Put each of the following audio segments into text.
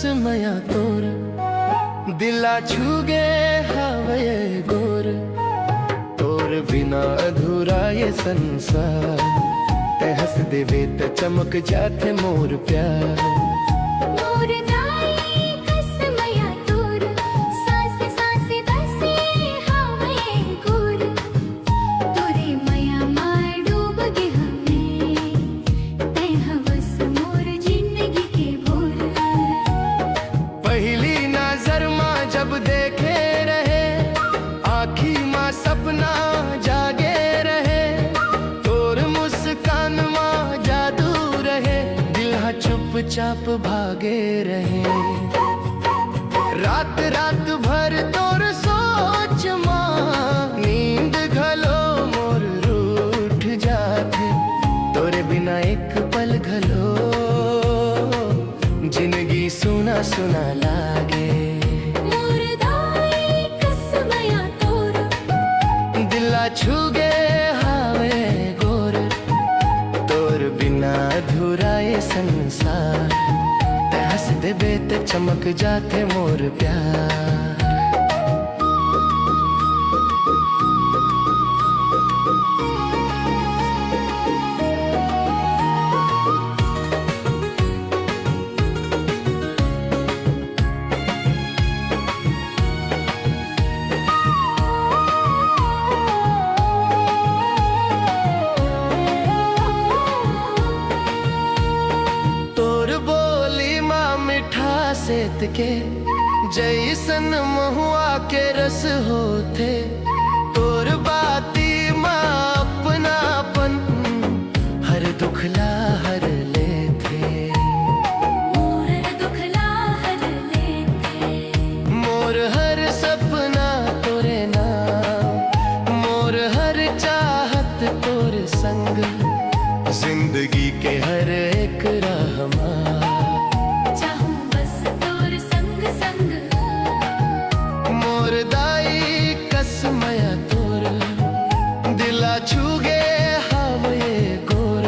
कसमया तोर दिला छूगे हवे गोर तोर बिना अधूरा ये संसार ते हंस देवे ते चमक जाते मोर प्यार सपना जागे रहे तोर मुस्कान माँ जादू रहे दिल हा चुपचाप भागे रहे रात रात भर तोर सोच माँ नींद घलो मोर रूठ जाते तोरे बिना एक पल घलो जिंदगी सुना सुना लागे छूगे हावे गोर तोर बिना अधूरा ये संसार ते हंस देवे ते चमक जाते मोर प्यार सेत के जैसन महुआ के रस होते तोर बाती माँ अपनापन हर दुखला हर लेते मोर हर सपना तोरे नाम मोर हर चाहत तोर संग जिंदगी के हर एक रहमा कसमया तोर दिला छूगे हवे गोर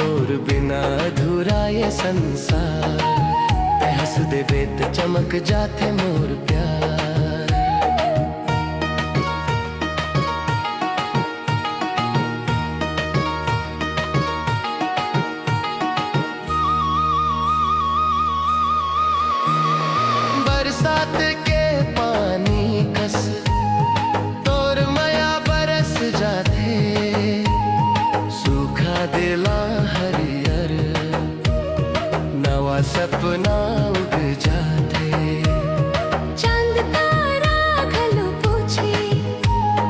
तोर बिना अधूरा ये संसार ते हंस देवे ते चमक जाते मोर प्यार बरसात के पानी कस तोर मया बरस जाते सूखा दिला हरियर नवा सपना उग जाते चांद तारा घलो पूछे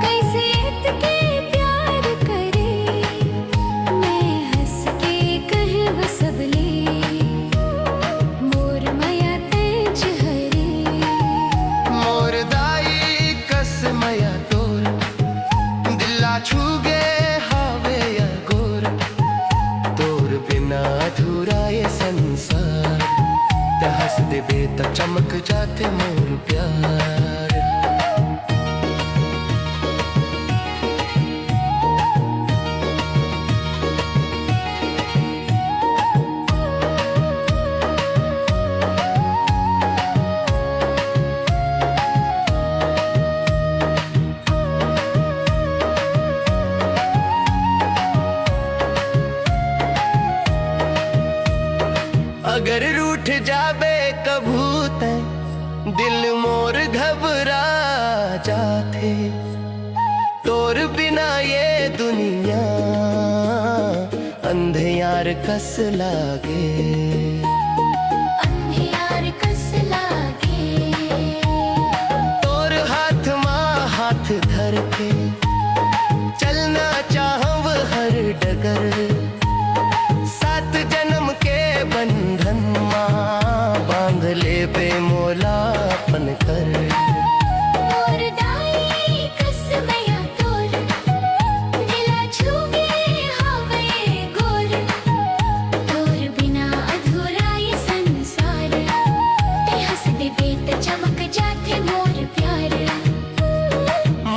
कैसे इतके प्यार करे मैं हंस के कहव सबले मोर मया तेज हरे मोर दाई कसमया तोर दिला छूगे हावे या गोर तोर बिना अधूरा ये संसार ते हंस देवे ते चमक जाते मोर प्यार अगर रूठ जाबे कभू ते दिल मोर घबरा जाते तोर बिना ये दुनिया अंधियार कस लागे अंधियार कस लागे तोर हाथ माँ हाथ धर के चलना चाहव हर डगर सात जन्म के बंधन माँ बांध ले बे मोला अपन कर मोर दाई कसमया तोर दिला छूगे हवे गोर तोर बिना अधूरा ये संसार ते हंस देवे ते चमक जाते मोर प्यार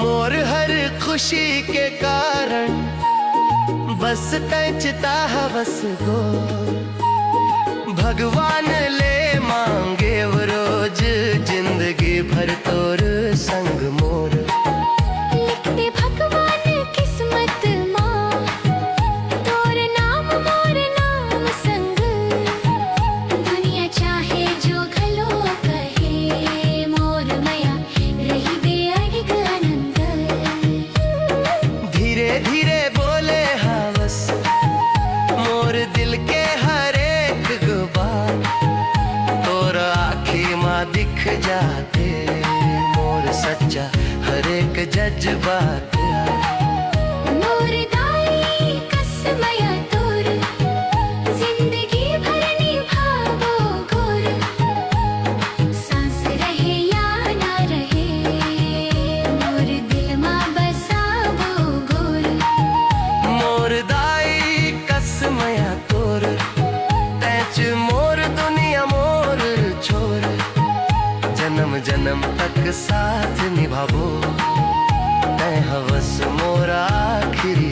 मोर हर खुशी के कारण बस तैचता हवस गो भगवान ले माँ दिख जाते मोर सच्चा हर एक जज्बात मोर दाई कसमया तोर जिंदगी भर निभावो गोर सांस रहे या ना रहे मोर दिल मा बसावो गोर मोर दाई कसमया तोर तैच मोर दुनिया मोर छोर जन्म जन्म तक साथ निभावो तै हवस मोरा आखिरी